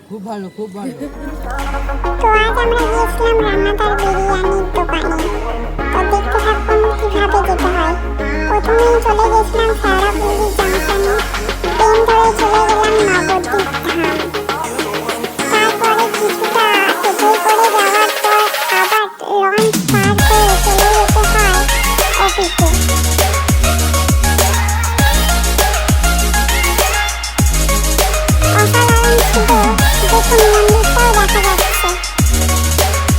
খুব ভালো, খুব ভালো। তো আজ আমরা গিয়েছিলাম রান্নাদার বিরিয়ানির দোকানে। তো দেখতে থাকুন কিভাবে যেতে হয়। প্রথমেই চলে গেছিলাম শেওড়াফুলি জাংশনে, ট্রেন ধরে চলে গেলাম নবদ্বীপ ধাম। তারপরে কিছুটা হেঁটে করে যাওয়ার পর আবার লঞ্চ পার করে চলে যেতে হয় অফিসে। অসাধারণ ছিল, দেখুন মন্দিরটাও দেখা যাচ্ছে।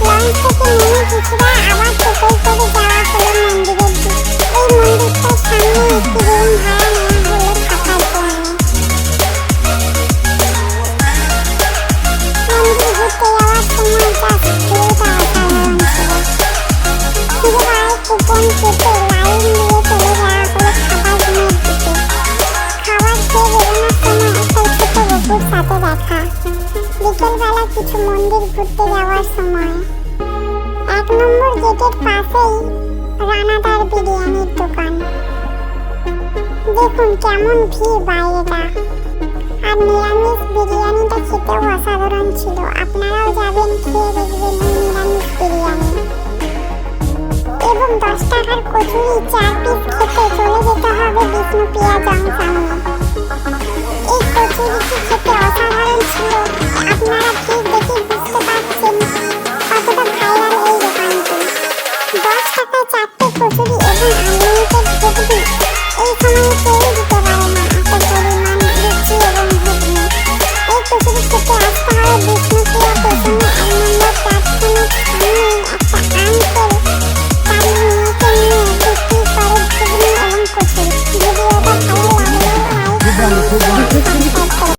লঞ্চ থেকে নেমে কিছুটা আবার টোটোয় করে যাওয়া হলো মন্দিরের দিকে। এই মন্দিরটার সামনে একটি রুম ভাড়া নেওয়া হলো থাকার জন্য। মন্দির ঘুরতে যাওয়ার সময় জাস্ট ভিউটা অসাধারণ ছিল। ফিরে হয় কুপন কেটে লাইন দিয়ে চলে যাওয়া হলো খাবার রুমের দিকে। খাবার খেয়ে বেরোনোর সময় একটা ছোট বকুর সাথে দেখা। বিকেলবেলা কিছু মন্দির ঘুরতে যাওয়ার সময় 1 নম্বর গেটের পাশেই রানাদার বিরিয়ানির দোকান। দেখুন কেমন ভিড় বাইরেটা। আর নিরামিষ বিরিয়ানিটা খেতেও অসাধারণ ছিল। আপনারাও যাবেন, খেয়ে দেখবেন এই নিরামিষ বিরিয়ানি। এবং 10 টাকার কচুরি 4 পিস খেতে চলে যেতে হবে বিষ্ণুপ্রিয়া জংশনে। এই কচুরিটি